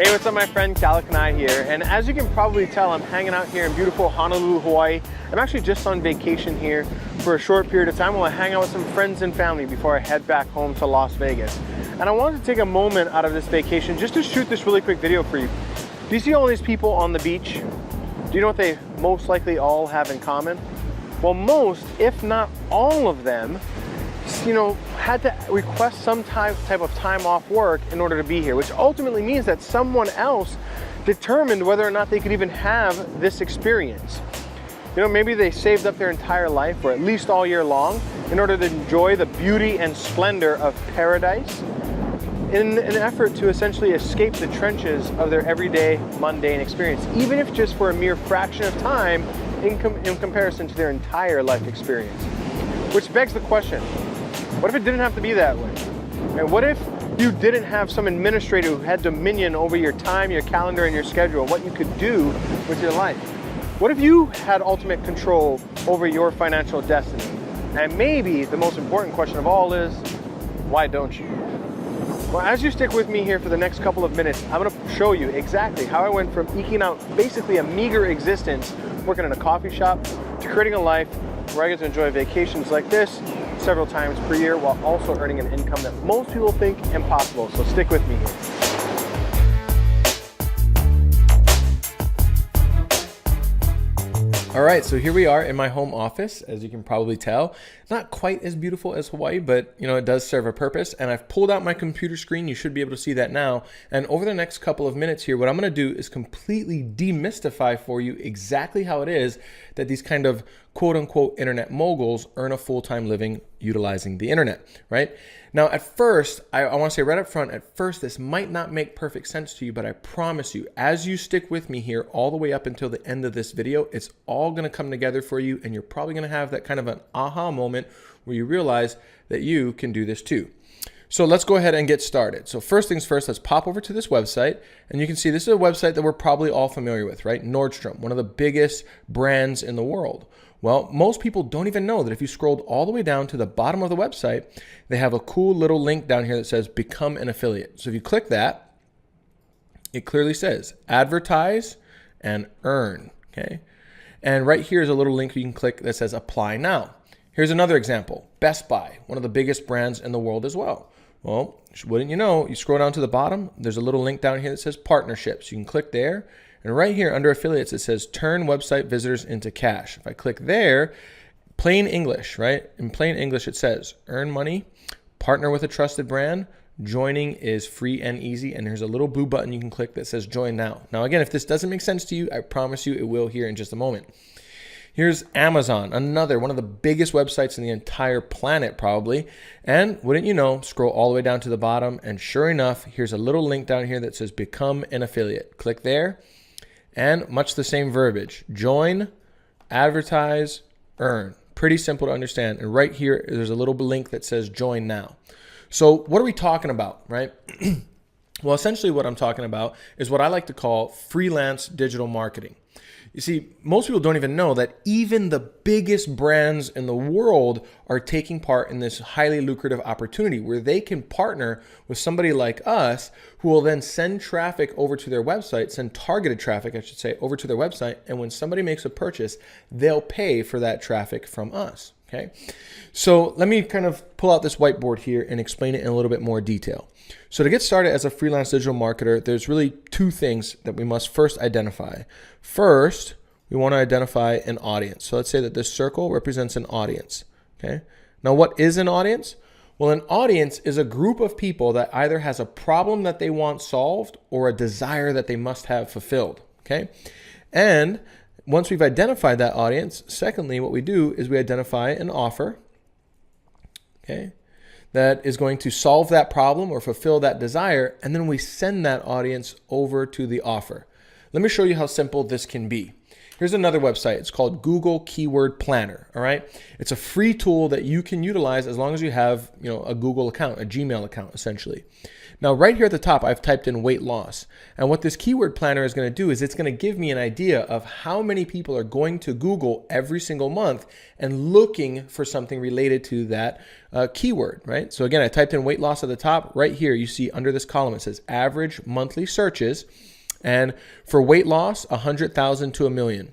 Hey, what's up, my friend? Calic and I here, and as you can probably tell, I'm hanging out here in beautiful Honolulu, Hawaii. I'm actually just on vacation here for a short period of time while I hang out with some friends and family before I head back home to Las Vegas. And I wanted to take a moment out of this vacation just to shoot this really quick video for you. Do you see all these people on the beach? Do you know what they most likely all have in common? Well, most, if not all of them, had to request some type of time off work in order to be here, which ultimately means that someone else determined whether or not they could even have this experience. Maybe they saved up their entire life, or at least all year long, in order to enjoy the beauty and splendor of paradise in an effort to essentially escape the trenches of their everyday mundane experience, even if just for a mere fraction of time in comparison to their entire life experience. Which begs the question, what if it didn't have to be that way? And what if you didn't have some administrator who had dominion over your time, your calendar, and your schedule, what you could do with your life? What if you had ultimate control over your financial destiny? And maybe the most important question of all is, why don't you? Well, as you stick with me here for the next couple of minutes, I'm going to show you exactly how I went from eking out basically a meager existence working in a coffee shop to creating a life where I get to enjoy vacations like this several times per year while also earning an income that most people think impossible. So stick with me here. All right, so here we are in my home office, as you can probably tell. Not quite as beautiful as Hawaii, but it does serve a purpose. And I've pulled out my computer screen. You should be able to see that now. And over the next couple of minutes here, what I'm gonna do is completely demystify for you exactly how it is that these kind of quote unquote internet moguls earn a full-time living utilizing the internet, right? Now, at first, I want to say right up front, at first, this might not make perfect sense to you, but I promise you, as you stick with me here all the way up until the end of this video, it's all going to come together for you, and you're probably going to have that kind of an aha moment where you realize that you can do this too. So let's go ahead and get started. So first things first, let's pop over to this website, and you can see this is a website that we're probably all familiar with, right? Nordstrom, one of the biggest brands in the world. Well, most people don't even know that if you scrolled all the way down to the bottom of the website, they have a cool little link down here that says become an affiliate. So if you click that, it clearly says advertise and earn, okay? And right here is a little link you can click that says apply now. Here's another example, Best Buy, one of the biggest brands in the world as well. Well, wouldn't you know, you scroll down to the bottom, there's a little link down here that says partnerships. You can click there. And right here under affiliates, it says turn website visitors into cash. If I click there, plain English, right? In plain English, it says earn money, partner with a trusted brand, joining is free and easy. And there's a little blue button you can click that says join now. Now, again, if this doesn't make sense to you, I promise you it will here in just a moment. Here's Amazon, another one of the biggest websites in the entire planet probably. And wouldn't you know, scroll all the way down to the bottom. And sure enough, here's a little link down here that says become an affiliate. Click there. And much the same verbiage, join, advertise, earn. Pretty simple to understand. And right here, there's a little link that says join now. So what are we talking about, right? Well, essentially what I'm talking about is what I like to call freelance digital marketing. You see, most people don't even know that even the biggest brands in the world are taking part in this highly lucrative opportunity where they can partner with somebody like us who will then send traffic over to their website, send targeted traffic, I should say, over to their website. And when somebody makes a purchase, they'll pay for that traffic from us. Okay, so let me kind of pull out this whiteboard here and explain it in a little bit more detail. So to get started as a freelance digital marketer, there's really two things that we must first identify. First, we want to identify an audience. So let's say that this circle represents an audience. Okay, now what is an audience? Well, an audience is a group of people that either has a problem that they want solved or a desire that they must have fulfilled. Okay, and once we've identified that audience, secondly, what we do is we identify an offer, okay, that is going to solve that problem or fulfill that desire, and then we send that audience over to the offer. Let me show you how simple this can be. Here's another website. It's called Google Keyword Planner. All right. It's a free tool that you can utilize as long as you have, a Google account, a Gmail account, essentially. Now, right here at the top, I've typed in weight loss. And what this keyword planner is going to do is it's going to give me an idea of how many people are going to Google every single month and looking for something related to that keyword, right? So again, I typed in weight loss at the top. Right here, you see under this column, it says average monthly searches. And for weight loss, 100,000 to 1 million.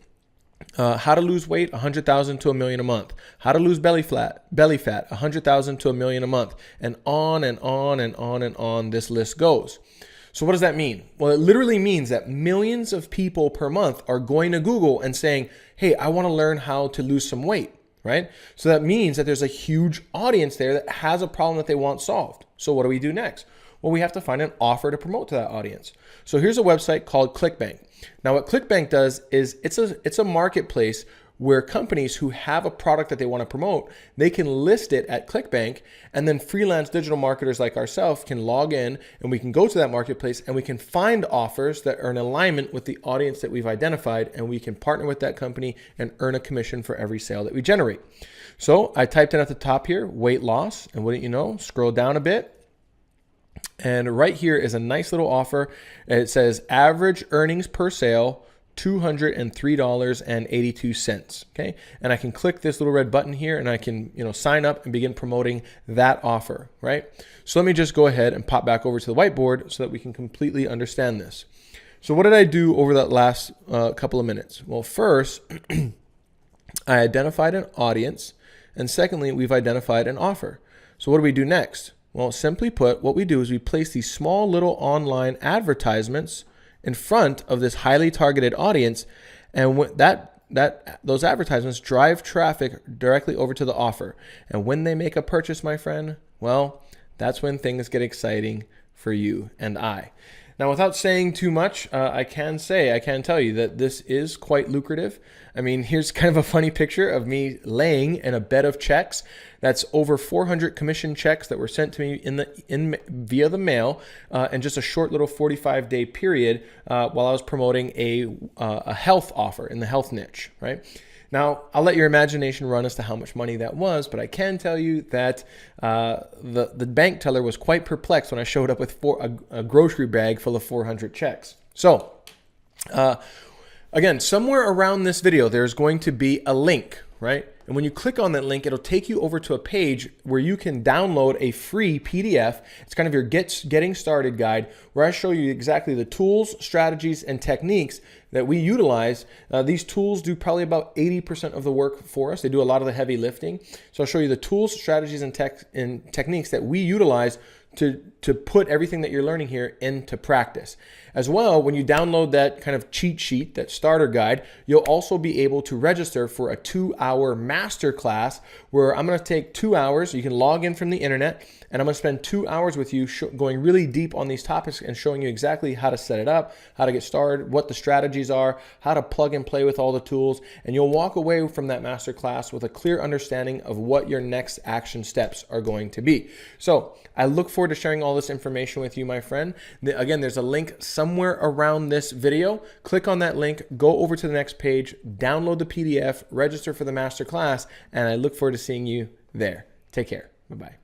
How to lose weight, 100,000 to 1 million a month. How to lose belly fat, 100,000 to 1 million a month. And on and on and on and on this list goes. So what does that mean? Well, it literally means that millions of people per month are going to Google and saying, hey, I want to learn how to lose some weight, right? So that means that there's a huge audience there that has a problem that they want solved. So what do we do next? Well, we have to find an offer to promote to that audience. So here's a website called ClickBank. Now, what ClickBank does is it's a marketplace where companies who have a product that they want to promote, they can list it at ClickBank, and then freelance digital marketers like ourselves can log in and we can go to that marketplace and we can find offers that are in alignment with the audience that we've identified, and we can partner with that company and earn a commission for every sale that we generate. So I typed in at the top here, weight loss, and wouldn't you know, scroll down a bit. And right here is a nice little offer. It says average earnings per sale, $203.82. Okay. And I can click this little red button here and I can, sign up and begin promoting that offer, right? So let me just go ahead and pop back over to the whiteboard so that we can completely understand this. So what did I do over that last couple of minutes? Well, first, I identified an audience. And secondly, we've identified an offer. So what do we do next? Well, simply put, what we do is we place these small little online advertisements in front of this highly targeted audience, and those advertisements drive traffic directly over to the offer. And when they make a purchase, my friend, well, that's when things get exciting for you and I. Now, without saying too much, I can tell you that this is quite lucrative. I mean, here's kind of a funny picture of me laying in a bed of checks. That's over 400 commission checks that were sent to me via the mail in just a short little 45-day period while I was promoting a health offer in the health niche, right? Now, I'll let your imagination run as to how much money that was, but I can tell you that the bank teller was quite perplexed when I showed up with a grocery bag full of 400 checks. So, again, somewhere around this video, there's going to be a link, right? And when you click on that link, it'll take you over to a page where you can download a free PDF. It's kind of your getting started guide where I show you exactly the tools, strategies, and techniques that we utilize. These tools do probably about 80% of the work for us. They do a lot of the heavy lifting. So I'll show you the tools, strategies, and techniques that we utilize to put everything that you're learning here into practice. As well, when you download that kind of cheat sheet, that starter guide, you'll also be able to register for a 2-hour masterclass where I'm going to take 2 hours. You can log in from the internet, and I'm going to spend 2 hours with you going really deep on these topics and showing you exactly how to set it up, how to get started, what the strategies are, how to plug and play with all the tools. And you'll walk away from that masterclass with a clear understanding of what your next action steps are going to be. So I look forward to sharing all this information with you, my friend. Again, there's a link somewhere around this video. Click on that link, go over to the next page, download the PDF, register for the masterclass, and I look forward to seeing you there. Take care. Bye-bye.